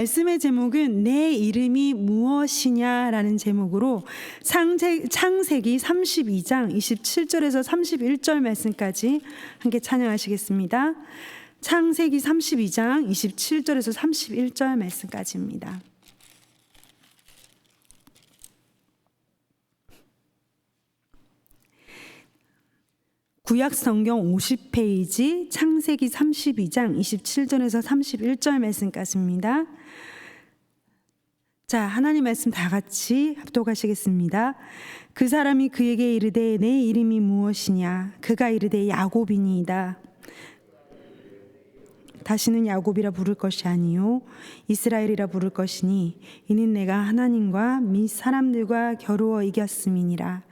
말씀의 제목은 내 이름이 무엇이냐라는 제목으로 창세기 32장 27절에서 31절 말씀까지 함께 찬양하시겠습니다. 창세기 32장 27절에서 31절 말씀까지입니다. 구약 성경 50페이지 창세기 32장 27절에서 31절 말씀까지입니다. 자, 하나님 말씀 다 같이 합독하시겠습니다. 그 사람이 그에게 이르되 내 이름이 무엇이냐? 그가 이르되 야곱이니이다. 다시는 야곱이라 부를 것이 아니요 이스라엘이라 부를 것이니 이는 내가 하나님과 및 사람들과 겨루어 이겼음이니라.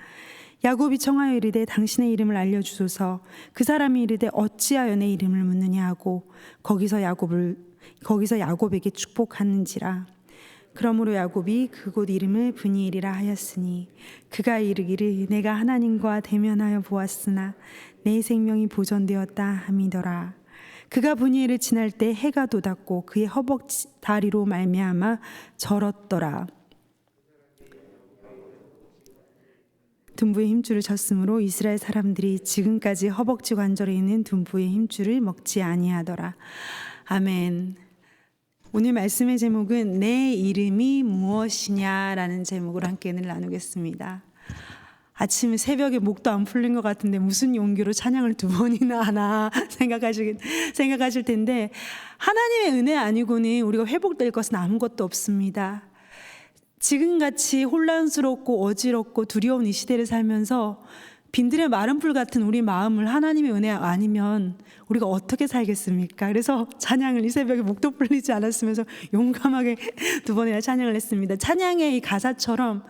야곱이 청하여 이르되 당신의 이름을 알려주소서. 그 사람이 이르되 어찌하여 내 이름을 묻느냐 하고 거기서 야곱에게 축복하는지라. 그러므로 야곱이 그곳 이름을 브니엘이라 하였으니 그가 이르기를 내가 하나님과 대면하여 보았으나 내 생명이 보존되었다 함이더라. 그가 브니엘을 지날 때 해가 돋았고 그의 허벅지 다리로 말미암아 절었더라. 둔부의 힘줄을 쳤으므로 이스라엘 사람들이 지금까지 허벅지 관절에 있는 둔부의 힘줄을 먹지 아니하더라. 아멘. 오늘 말씀의 제목은 내 이름이 무엇이냐라는 제목으로 함께 은혜를 나누겠습니다. 아침에 새벽에 목도 안 풀린 것 같은데 무슨 용기로 찬양을 두 번이나 하나 생각하실 텐데, 하나님의 은혜 아니고는 우리가 회복될 것은 아무것도 없습니다. 지금같이 혼란스럽고 어지럽고 두려운 이 시대를 살면서 빈들의 마른 풀 같은 우리 마음을 하나님의 은혜 아니면 우리가 어떻게 살겠습니까? 그래서 찬양을 이 새벽에 목도 풀리지 않았으면서 용감하게 두 번이나 찬양을 했습니다. 찬양의 이 가사처럼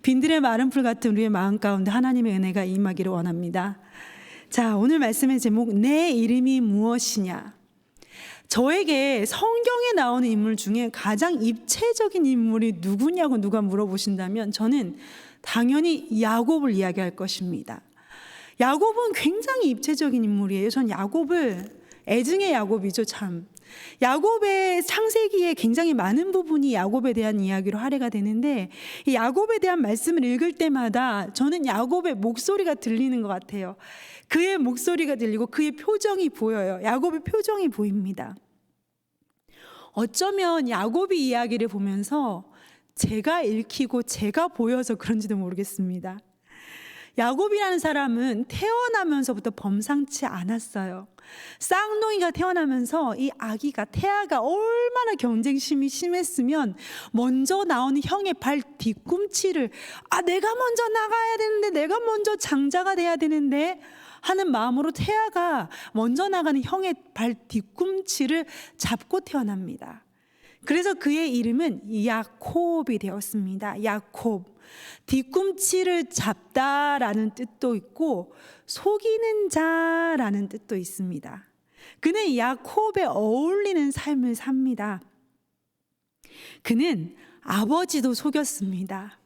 빈들의 마른 풀 같은 우리의 마음 가운데 하나님의 은혜가 임하기를 원합니다. 자, 오늘 말씀의 제목 내 이름이 무엇이냐? 저에게 성경에 나오는 인물 중에 가장 입체적인 인물이 누구냐고 누가 물어보신다면 저는 당연히 야곱을 이야기할 것입니다. 야곱은 굉장히 입체적인 인물이에요. 전 야곱을 애증의 야곱이죠, 참. 야곱의 창세기에 굉장히 많은 부분이 야곱에 대한 이야기로 할애가 되는데, 이 야곱에 대한 말씀을 읽을 때마다 저는 야곱의 목소리가 들리는 것 같아요. 그의 목소리가 들리고 그의 표정이 보여요. 야곱의 표정이 보입니다. 어쩌면 야곱의 이야기를 보면서 제가 읽히고 제가 보여서 그런지도 모르겠습니다. 야곱이라는 사람은 태어나면서부터 범상치 않았어요. 쌍둥이가 태어나면서 이 아기가 태아가 얼마나 경쟁심이 심했으면 먼저 나오는 형의 발 뒤꿈치를 내가 먼저 나가야 되는데, 내가 먼저 장자가 돼야 되는데 하는 마음으로 태아가 먼저 나가는 형의 발 뒤꿈치를 잡고 태어납니다. 그래서 그의 이름은 야콥이 되었습니다. 야콥. 뒤꿈치를 잡다라는 뜻도 있고 속이는 자라는 뜻도 있습니다. 그는 야콥에 어울리는 삶을 삽니다. 그는 아버지도 속였습니다.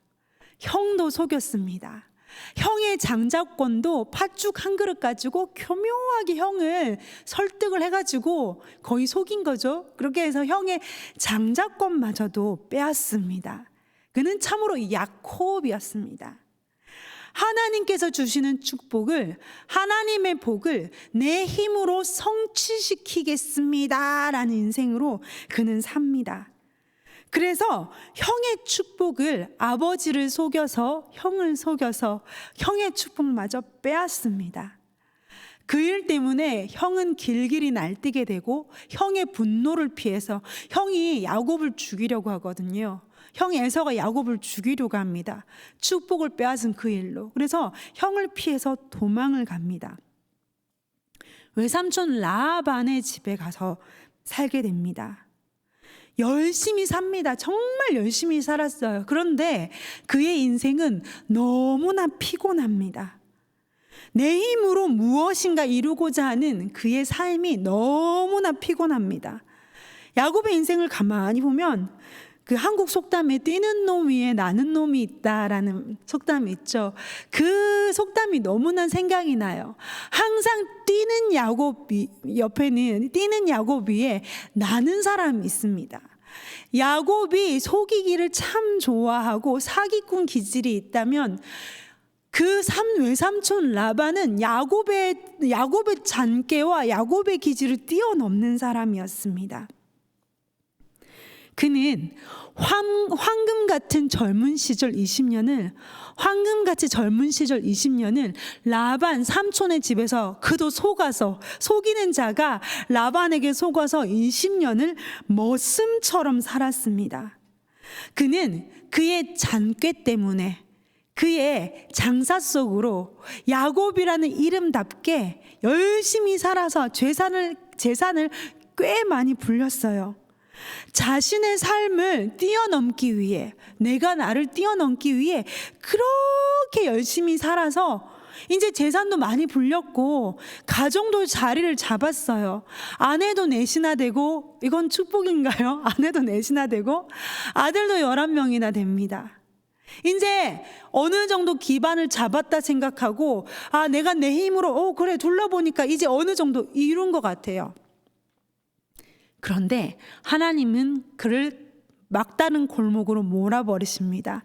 형도 속였습니다. 형의 장자권도 팥죽 한 그릇 가지고 교묘하게 형을 설득을 해가지고 거의 속인 거죠. 그렇게 해서 형의 장자권마저도 빼앗습니다. 그는 참으로 야콥이었습니다. 하나님께서 주시는 축복을, 하나님의 복을 내 힘으로 성취시키겠습니다 라는 인생으로 그는 삽니다. 그래서 형의 축복을 아버지를 속여서 형을 속여서 형의 축복마저 빼앗습니다. 그 일 때문에 형은 길길이 날뛰게 되고 형의 분노를 피해서 형이 야곱을 죽이려고 하거든요. 형 에서가 야곱을 죽이려고 합니다. 축복을 빼앗은 그 일로. 그래서 형을 피해서 도망을 갑니다. 외삼촌 라반의 집에 가서 살게 됩니다. 열심히 삽니다. 정말 열심히 살았어요. 그런데 그의 인생은 너무나 피곤합니다. 내 힘으로 무엇인가 이루고자 하는 그의 삶이 너무나 피곤합니다. 야곱의 인생을 가만히 보면 그 한국 속담에 뛰는 놈 위에 나는 놈이 있다라는 속담이 있죠. 그 속담이 너무나 생각이 나요. 항상 뛰는 야곱 옆에는 뛰는 야곱 위에 나는 사람이 있습니다. 야곱이 속이기를 참 좋아하고 사기꾼 기질이 있다면 그 외삼촌 라반은 야곱의 잔꾀와 야곱의 기질을 뛰어넘는 사람이었습니다. 그는 황금같이 젊은 시절 20년을 라반 삼촌의 집에서 그도 속이는 자가 라반에게 속아서 20년을 머슴처럼 살았습니다. 그는 그의 잔꾀 때문에 그의 장사 속으로 야곱이라는 이름답게 열심히 살아서 재산을 꽤 많이 불렸어요. 자신의 삶을 뛰어넘기 위해, 내가 나를 뛰어넘기 위해 그렇게 열심히 살아서 이제 재산도 많이 불렸고 가정도 자리를 잡았어요. 아내도 넷이나 되고, 이건 축복인가요? 아내도 넷이나 되고 아들도 11명이나 됩니다. 이제 어느 정도 기반을 잡았다 생각하고, 내가 내 힘으로 그래 둘러보니까 이제 어느 정도 이룬 것 같아요. 그런데 하나님은 그를 막다른 골목으로 몰아버리십니다.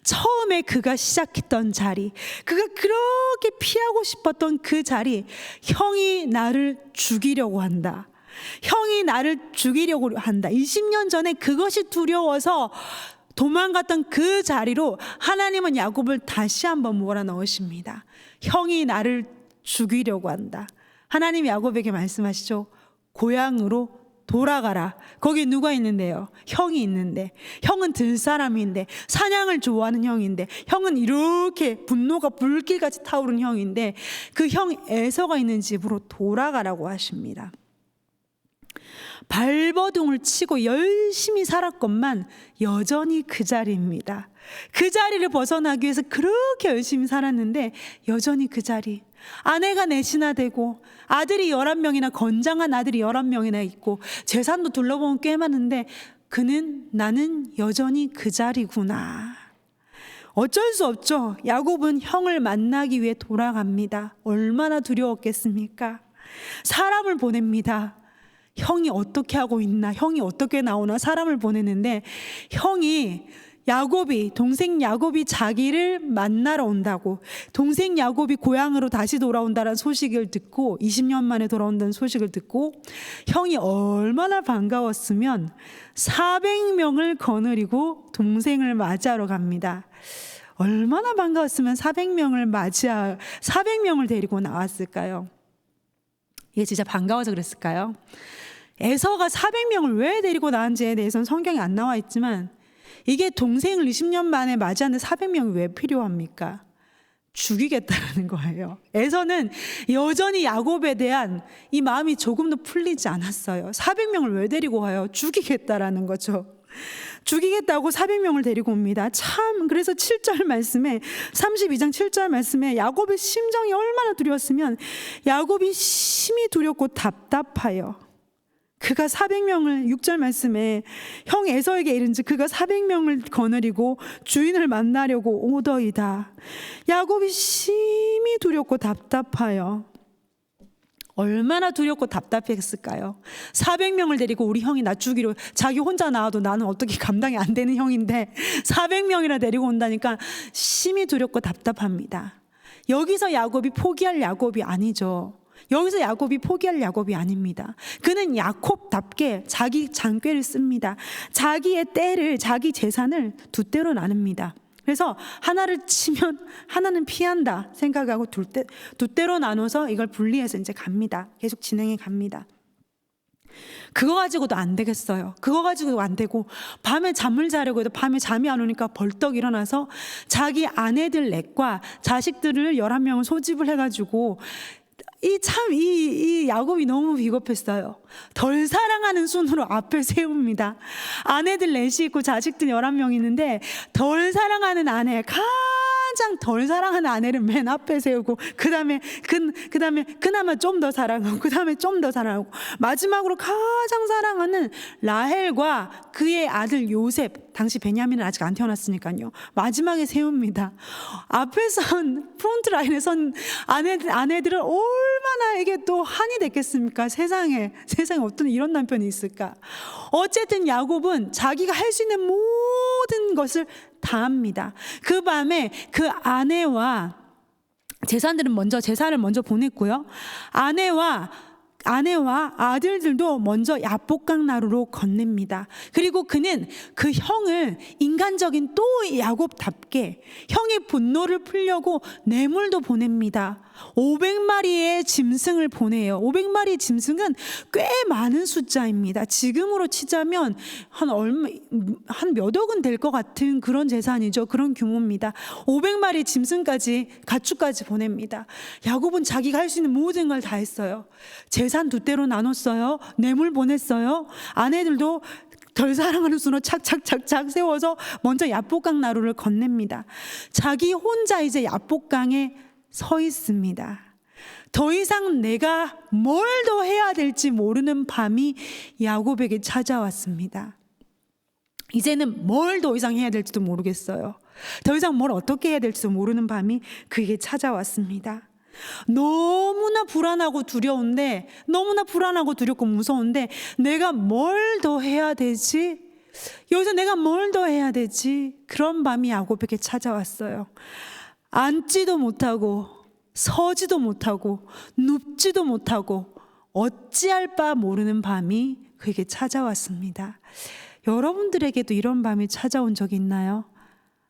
처음에 그가 시작했던 자리, 그가 그렇게 피하고 싶었던 그 자리, 형이 나를 죽이려고 한다. 20년 전에 그것이 두려워서 도망갔던 그 자리로 하나님은 야곱을 다시 한번 몰아넣으십니다. 형이 나를 죽이려고 한다. 하나님 야곱에게 말씀하시죠. 고향으로 돌아가라. 거기 누가 있는데요? 형이 있는데, 형은 들사람인데, 사냥을 좋아하는 형인데, 형은 이렇게 분노가 불길같이 타오르는 형인데, 그 형 에서가 있는 집으로 돌아가라고 하십니다. 발버둥을 치고 열심히 살았건만 여전히 그 자리입니다. 그 자리를 벗어나기 위해서 그렇게 열심히 살았는데 여전히 그 자리. 아내가 넷이나 되고 아들이 11명이나, 건장한 아들이 11명이나 있고 재산도 둘러보면 꽤 많은데 나는 여전히 그 자리구나. 어쩔 수 없죠. 야곱은 형을 만나기 위해 돌아갑니다. 얼마나 두려웠겠습니까? 사람을 보냅니다. 형이 어떻게 하고 있나, 형이 어떻게 나오나 사람을 보내는데, 동생 야곱이 자기를 만나러 온다고, 동생 야곱이 고향으로 다시 돌아온다는 소식을 듣고, 20년 만에 돌아온다는 소식을 듣고 형이 얼마나 반가웠으면 400명을 거느리고 동생을 맞이하러 갑니다. 얼마나 반가웠으면 400명을 데리고 나왔을까요? 이게 진짜 반가워서 그랬을까요? 에서가 400명을 왜 데리고 나왔는지에 대해서는 성경에 안 나와 있지만, 이게 동생을 20년 만에 맞이하는데 400명이 왜 필요합니까? 죽이겠다라는 거예요. 에서는 여전히 야곱에 대한 이 마음이 조금도 풀리지 않았어요. 400명을 왜 데리고 와요? 죽이겠다라는 거죠. 죽이겠다고 400명을 데리고 옵니다. 그래서 7절 말씀에, 32장 7절 말씀에 야곱의 심정이 얼마나 두려웠으면, 야곱이 심히 두렵고 답답하여 그가 400명을, 6절 말씀에 형 에서에게 이른즉 그가 400명을 거느리고 주인을 만나려고 오더이다. 야곱이 심히 두렵고 답답하여. 얼마나 두렵고 답답했을까요? 400명을 데리고 우리 형이 나 죽이려, 자기 혼자 나와도 나는 어떻게 감당이 안 되는 형인데 400명이나 데리고 온다니까 심히 두렵고 답답합니다. 여기서 야곱이 포기할 야곱이 아니죠. 여기서 야곱이 포기할 야곱이 아닙니다. 그는 야곱답게 자기 잔꾀를 씁니다. 자기의 때를, 자기 재산을 두 때로 나눕니다. 그래서 하나를 치면 하나는 피한다 생각하고 두 때로 나눠서 이걸 분리해서 이제 갑니다. 계속 진행해 갑니다. 그거 가지고도 안 되겠어요. 그거 가지고도 안 되고, 밤에 잠을 자려고 해도 밤에 잠이 안 오니까 벌떡 일어나서 자기 아내들 넷과 자식들을 11명을 소집을 해가지고, 이 야곱이 너무 비겁했어요. 덜 사랑하는 순으로 앞에 세웁니다. 아내들 넷이 있고 자식들 11명 있는데 덜 사랑하는 아내, 가장 덜 사랑하는 아내를 맨 앞에 세우고, 그다음에 그나마 좀 더 사랑하고, 그다음에 좀 더 사랑하고, 마지막으로 가장 사랑하는 라헬과 그의 아들 요셉, 당시 베냐민은 아직 안 태어났으니까요, 마지막에 세웁니다. 앞에 선, 프론트 라인에 선 아내들은 얼마나 나에게 또 한이 됐겠습니까? 세상에 어떤 이런 남편이 있을까? 어쨌든 야곱은 자기가 할 수 있는 모든 것을 다 합니다. 그 밤에 그 아내와 제사를 먼저 보냈고요. 아내와 아들들도 먼저 야복강 나루로 건넵니다. 그리고 그는 그 형을 인간적인 또 야곱답게 형의 분노를 풀려고 뇌물도 보냅니다. 500마리의 짐승을 보내요. 500마리의 짐승은 꽤 많은 숫자입니다. 지금으로 치자면 한 몇 억은 될 것 같은 그런 재산이죠. 그런 규모입니다. 500마리 짐승까지, 가축까지 보냅니다. 야곱은 자기가 할 수 있는 모든 걸 다 했어요. 재산 2대로 나눴어요. 뇌물 보냈어요. 아내들도 덜 사랑하는 순으로 착착착착 세워서 먼저 야복강 나루를 건넵니다. 자기 혼자 이제 야복강에 서 있습니다. 더 이상 내가 뭘 더 해야 될지 모르는 밤이 야곱에게 찾아왔습니다. 이제는 뭘 더 이상 해야 될지도 모르겠어요. 더 이상 뭘 어떻게 해야 될지도 모르는 밤이 그에게 찾아왔습니다. 너무나 불안하고 두렵고 무서운데 내가 뭘 더 해야 되지? 여기서 내가 뭘 더 해야 되지? 그런 밤이 야곱에게 찾아왔어요. 앉지도 못하고 서지도 못하고 눕지도 못하고 어찌할 바 모르는 밤이 그에게 찾아왔습니다. 여러분들에게도 이런 밤이 찾아온 적이 있나요?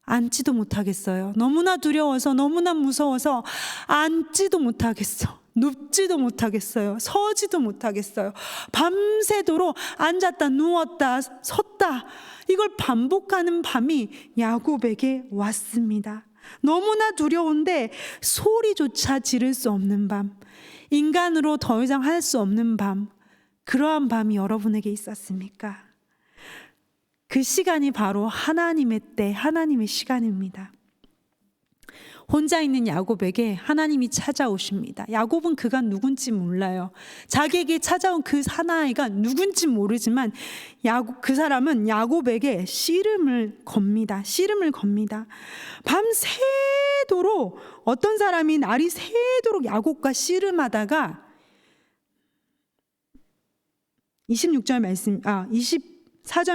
앉지도 못하겠어요. 너무나 두려워서, 너무나 무서워서 앉지도 못하겠어. 눕지도 못하겠어요. 서지도 못하겠어요. 밤새도록 앉았다 누웠다 섰다 이걸 반복하는 밤이 야곱에게 왔습니다. 너무나 두려운데 소리조차 지를 수 없는 밤, 인간으로 더 이상 할 수 없는 밤, 그러한 밤이 여러분에게 있었습니까? 그 시간이 바로 하나님의 때, 하나님의 시간입니다. 혼자 있는 야곱에게 하나님이 찾아오십니다. 야곱은 그가 누군지 몰라요. 자기에게 찾아온 그 사나이가 누군지 모르지만 그 사람은 야곱에게 씨름을 겁니다. 밤새도록 어떤 사람이 날이 새도록 야곱과 씨름하다가 24절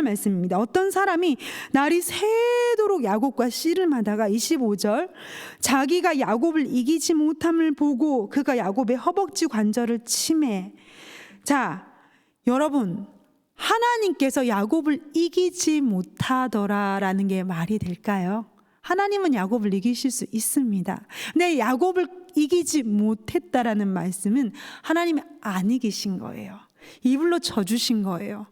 말씀입니다. 어떤 사람이 날이 새도록 야곱과 씨름하다가 25절 자기가 야곱을 이기지 못함을 보고 그가 야곱의 허벅지 관절을 치매. 자, 여러분, 하나님께서 야곱을 이기지 못하더라라는 게 말이 될까요? 하나님은 야곱을 이기실 수 있습니다. 근데 야곱을 이기지 못했다라는 말씀은 하나님이 안 이기신 거예요. 이불로 져주신 거예요.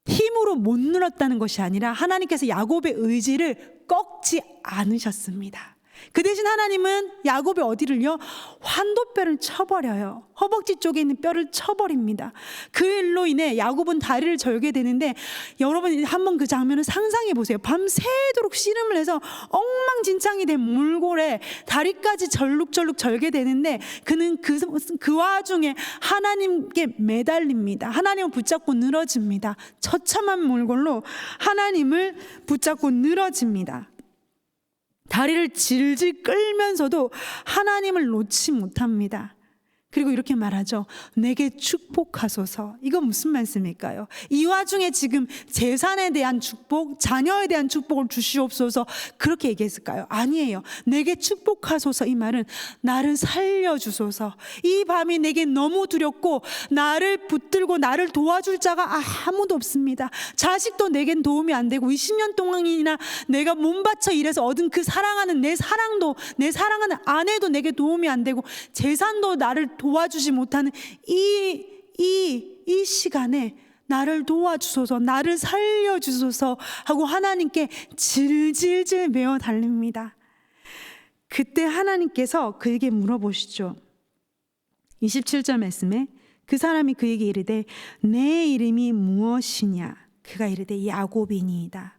힘으로 못 눌렀다는 것이 아니라 하나님께서 야곱의 의지를 꺾지 않으셨습니다. 그 대신 하나님은 야곱의 어디를요? 환도뼈를 쳐버려요. 허벅지 쪽에 있는 뼈를 쳐버립니다. 그 일로 인해 야곱은 다리를 절게 되는데 여러분 한번 그 장면을 상상해 보세요. 밤새도록 씨름을 해서 엉망진창이 된 몰골에 다리까지 절룩절룩 절게 되는데 그는 그 와중에 하나님께 매달립니다. 하나님을 붙잡고 늘어집니다. 처참한 몰골로 하나님을 붙잡고 늘어집니다. 다리를 질질 끌면서도 하나님을 놓지 못합니다. 그리고 이렇게 말하죠. 내게 축복하소서. 이건 무슨 말씀일까요? 이 와중에 지금 재산에 대한 축복, 자녀에 대한 축복을 주시옵소서 그렇게 얘기했을까요? 아니에요. 내게 축복하소서 이 말은 나를 살려주소서. 이 밤이 내게 너무 두렵고 나를 붙들고 나를 도와줄 자가 아무도 없습니다. 자식도 내겐 도움이 안 되고 20년 동안이나 내가 몸바쳐 일해서 얻은 그 사랑하는 내 사랑하는 아내도 내게 도움이 안 되고 재산도 나를 도와주지 못하는 이 시간에 나를 도와주소서, 나를 살려주소서 하고 하나님께 질질질 메어 달립니다. 그때 하나님께서 그에게 물어보시죠. 27절 말씀에 그 사람이 그에게 이르되 내 이름이 무엇이냐? 그가 이르되 야곱이니이다.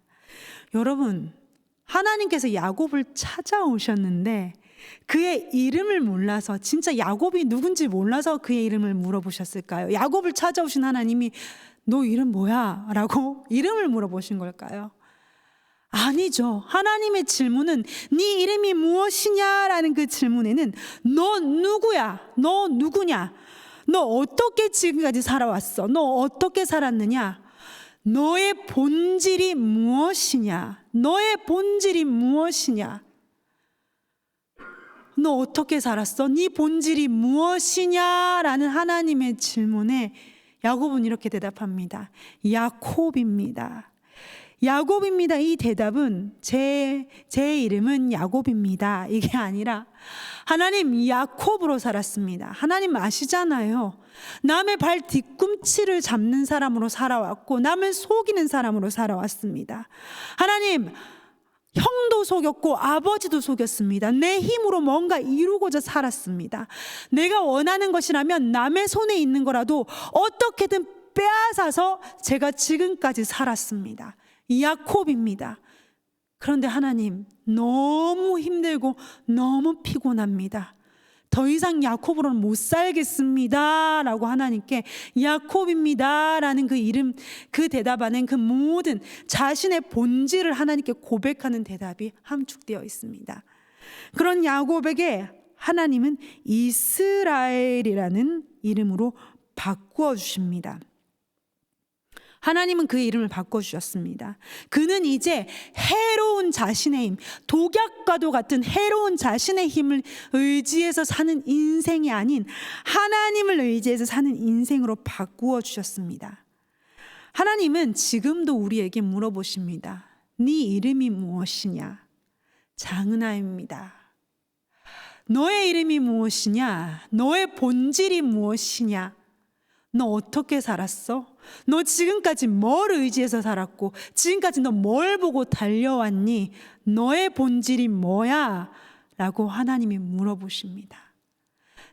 여러분, 하나님께서 야곱을 찾아오셨는데 그의 이름을 몰라서, 진짜 야곱이 누군지 몰라서 그의 이름을 물어보셨을까요? 야곱을 찾아오신 하나님이 너 이름 뭐야? 라고 이름을 물어보신 걸까요? 아니죠. 하나님의 질문은 네 이름이 무엇이냐라는 그 질문에는 너 누구야? 너 누구냐? 너 어떻게 지금까지 살아왔어? 너 어떻게 살았느냐? 너의 본질이 무엇이냐? 너의 본질이 무엇이냐? 너 어떻게 살았어? 네 본질이 무엇이냐라는 하나님의 질문에 야곱은 이렇게 대답합니다. 야콥입니다. 야곱입니다. 이 대답은 제 이름은 야곱입니다. 이게 아니라 하나님 야콥으로 살았습니다. 하나님 아시잖아요. 남의 발 뒤꿈치를 잡는 사람으로 살아왔고 남을 속이는 사람으로 살아왔습니다. 하나님 형도 속였고 아버지도 속였습니다. 내 힘으로 뭔가 이루고자 살았습니다. 내가 원하는 것이라면 남의 손에 있는 거라도 어떻게든 빼앗아서 제가 지금까지 살았습니다. 야콥입니다. 그런데 하나님 너무 힘들고 너무 피곤합니다. 더 이상 야콥으로는 못 살겠습니다 라고 하나님께 야콥입니다 라는 그 이름, 그 대답 안엔 그 모든 자신의 본질을 하나님께 고백하는 대답이 함축되어 있습니다. 그런 야곱에게 하나님은 이스라엘이라는 이름으로 바꾸어 주십니다. 하나님은 그의 이름을 바꿔주셨습니다. 그는 이제 해로운 자신의 힘, 독약과도 같은 해로운 자신의 힘을 의지해서 사는 인생이 아닌 하나님을 의지해서 사는 인생으로 바꾸어 주셨습니다. 하나님은 지금도 우리에게 물어보십니다. 네 이름이 무엇이냐? 장은아입니다. 너의 이름이 무엇이냐? 너의 본질이 무엇이냐? 너 어떻게 살았어? 너 지금까지 뭘 의지해서 살았고 지금까지 너 뭘 보고 달려왔니? 너의 본질이 뭐야? 라고 하나님이 물어보십니다.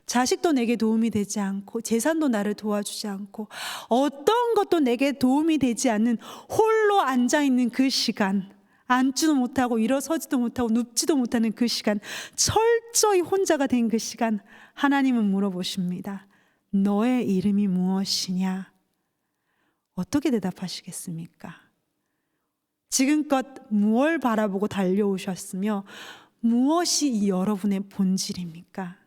자식도 내게 도움이 되지 않고 재산도 나를 도와주지 않고 어떤 것도 내게 도움이 되지 않는 홀로 앉아있는 그 시간, 앉지도 못하고 일어서지도 못하고 눕지도 못하는 그 시간, 철저히 혼자가 된 그 시간, 하나님은 물어보십니다. 너의 이름이 무엇이냐? 어떻게 대답하시겠습니까? 지금껏 무엇을 바라보고 달려오셨으며 무엇이 여러분의 본질입니까?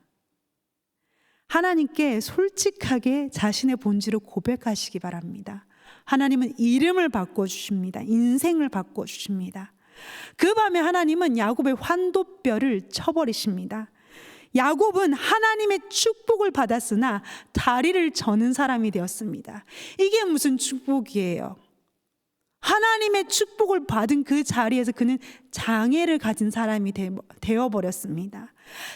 하나님께 솔직하게 자신의 본질을 고백하시기 바랍니다. 하나님은 이름을 바꿔주십니다. 인생을 바꿔주십니다. 그 밤에 하나님은 야곱의 환도뼈를 쳐버리십니다. 야곱은 하나님의 축복을 받았으나 다리를 저는 사람이 되었습니다. 이게 무슨 축복이에요? 하나님의 축복을 받은 그 자리에서 그는 장애를 가진 사람이 되어버렸습니다.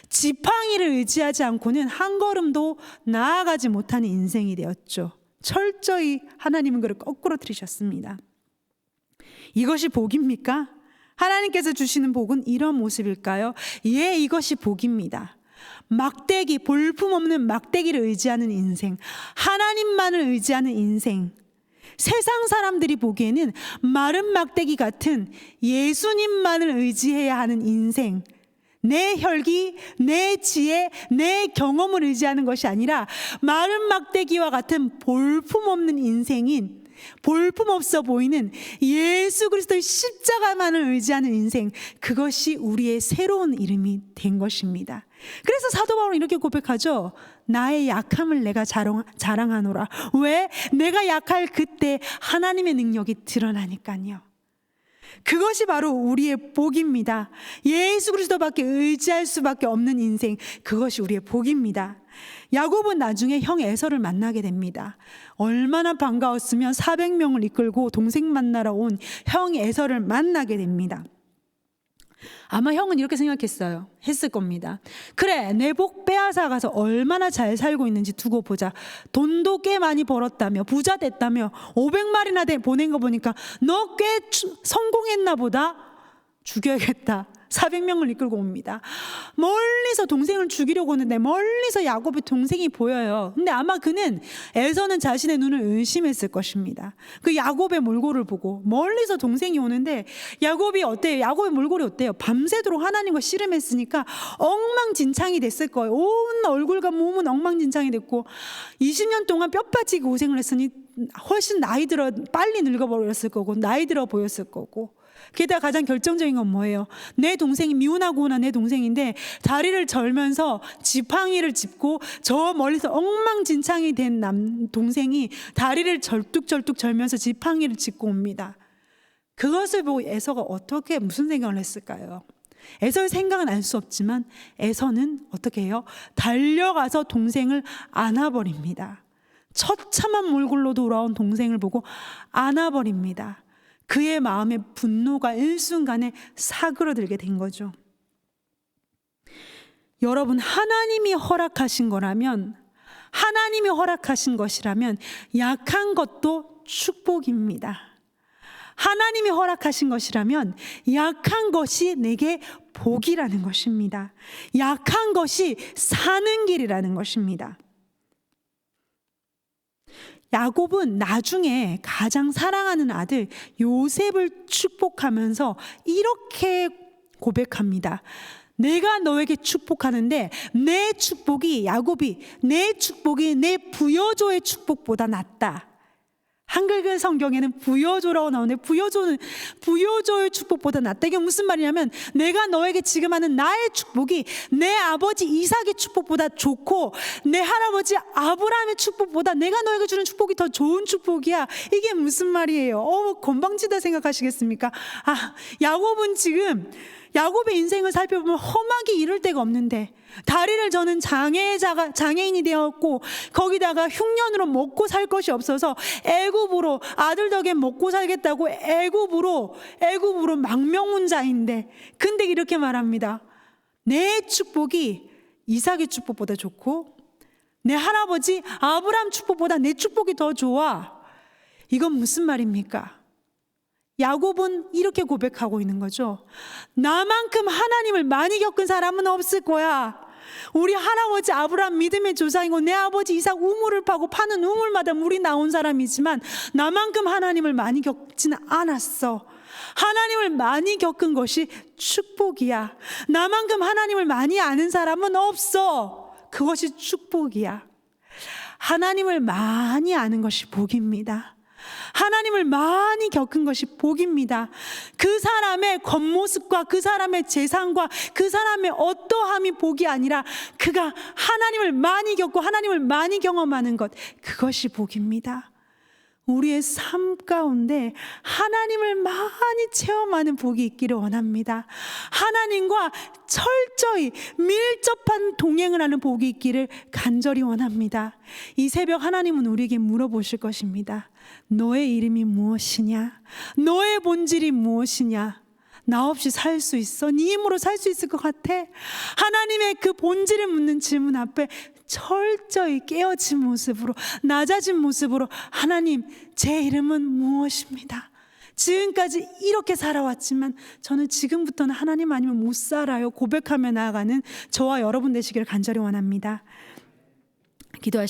지팡이를 의지하지 않고는 한 걸음도 나아가지 못하는 인생이 되었죠. 철저히 하나님은 그를 거꾸로 들이셨습니다. 이것이 복입니까? 하나님께서 주시는 복은 이런 모습일까요? 예, 이것이 복입니다. 막대기, 볼품없는 막대기를 의지하는 인생, 하나님만을 의지하는 인생, 세상 사람들이 보기에는 마른 막대기 같은 예수님만을 의지해야 하는 인생, 내 혈기, 내 지혜, 내 경험을 의지하는 것이 아니라 마른 막대기와 같은 볼품없는 인생인, 볼품없어 보이는 예수 그리스도의 십자가만을 의지하는 인생, 그것이 우리의 새로운 이름이 된 것입니다. 그래서 사도 바울은 이렇게 고백하죠. 나의 약함을 내가 자랑하노라. 왜? 내가 약할 그때 하나님의 능력이 드러나니까요. 그것이 바로 우리의 복입니다. 예수 그리스도밖에 의지할 수밖에 없는 인생, 그것이 우리의 복입니다. 야곱은 나중에 형 에서를 만나게 됩니다. 얼마나 반가웠으면 400명을 이끌고 동생 만나러 온 형 에서를 만나게 됩니다. 아마 형은 이렇게 했을 겁니다. 그래, 내 복 빼앗아 가서 얼마나 잘 살고 있는지 두고 보자. 돈도 꽤 많이 벌었다며, 부자 됐다며, 500마리나 보낸 거 보니까 너 꽤 성공했나 보다. 죽여야겠다. 400명을 이끌고 옵니다. 멀리서 동생을 죽이려고 오는데 멀리서 야곱의 동생이 보여요. 근데 아마 그는 에서는 자신의 눈을 의심했을 것입니다. 그 야곱의 몰골을 보고 멀리서 동생이 오는데 야곱이 어때요? 야곱의 몰골이 어때요? 밤새도록 하나님과 씨름했으니까 엉망진창이 됐을 거예요. 온 얼굴과 몸은 엉망진창이 됐고 20년 동안 뼈 빠지게 고생을 했으니 훨씬 나이 들어 빨리 늙어버렸을 거고 나이 들어 보였을 거고, 게다가 가장 결정적인 건 뭐예요? 내 동생이 미혼하고 난 내 동생인데 다리를 절면서 지팡이를 짚고 저 멀리서 엉망진창이 된 동생이 다리를 절뚝절뚝 절면서 지팡이를 짚고 옵니다. 그것을 보고 에서가 어떻게 무슨 생각을 했을까요? 에서의 생각은 알 수 없지만 에서는 어떻게 해요? 달려가서 동생을 안아버립니다. 처참한 몰골로 돌아온 동생을 보고 안아버립니다. 그의 마음에 분노가 일순간에 사그러들게 된 거죠. 여러분, 하나님이 허락하신 거라면, 하나님이 허락하신 것이라면 약한 것도 축복입니다. 하나님이 허락하신 것이라면 약한 것이 내게 복이라는 것입니다. 약한 것이 사는 길이라는 것입니다. 야곱은 나중에 가장 사랑하는 아들 요셉을 축복하면서 이렇게 고백합니다. 내가 너에게 축복하는데 내 축복이, 야곱이 내 축복이 내 부여조의 축복보다 낫다. 한글 성경에는 부여조라고 나오는데 부여조의 축복보다 낫다. 이게 무슨 말이냐면 내가 너에게 지금 하는 나의 축복이 내 아버지 이삭의 축복보다 좋고 내 할아버지 아브라함의 축복보다 내가 너에게 주는 축복이 더 좋은 축복이야. 이게 무슨 말이에요? 건방지다 생각하시겠습니까? 야곱은 지금 야곱의 인생을 살펴보면 험하게 이를 데가 없는데 다리를 저는 장애인이 되었고 거기다가 흉년으로 먹고 살 것이 없어서 애굽으로 아들 덕에 먹고 살겠다고 애굽으로 망명운자인데 근데 이렇게 말합니다. 내 축복이 이삭의 축복보다 좋고 내 할아버지 아브라함 축복보다 내 축복이 더 좋아. 이건 무슨 말입니까? 야곱은 이렇게 고백하고 있는 거죠. 나만큼 하나님을 많이 겪은 사람은 없을 거야. 우리 할아버지 아브라함 믿음의 조상이고 내 아버지 이삭 우물을 파고 파는 우물마다 물이 나온 사람이지만 나만큼 하나님을 많이 겪지는 않았어. 하나님을 많이 겪은 것이 축복이야. 나만큼 하나님을 많이 아는 사람은 없어. 그것이 축복이야. 하나님을 많이 아는 것이 복입니다. 하나님을 많이 겪은 것이 복입니다. 그 사람의 겉모습과 그 사람의 재산과 그 사람의 어떠함이 복이 아니라 그가 하나님을 많이 겪고 하나님을 많이 경험하는 것, 그것이 복입니다. 우리의 삶 가운데 하나님을 많이 체험하는 복이 있기를 원합니다. 하나님과 철저히 밀접한 동행을 하는 복이 있기를 간절히 원합니다. 이 새벽 하나님은 우리에게 물어보실 것입니다. 너의 이름이 무엇이냐? 너의 본질이 무엇이냐? 나 없이 살 수 있어? 네 힘으로 살 수 있을 것 같아? 하나님의 그 본질을 묻는 질문 앞에 철저히 깨어진 모습으로, 낮아진 모습으로 하나님, 제 이름은 무엇입니다. 지금까지 이렇게 살아왔지만 저는 지금부터는 하나님 아니면 못 살아요. 고백하며 나아가는 저와 여러분 되시기를 간절히 원합니다. 기도하시겠습니다.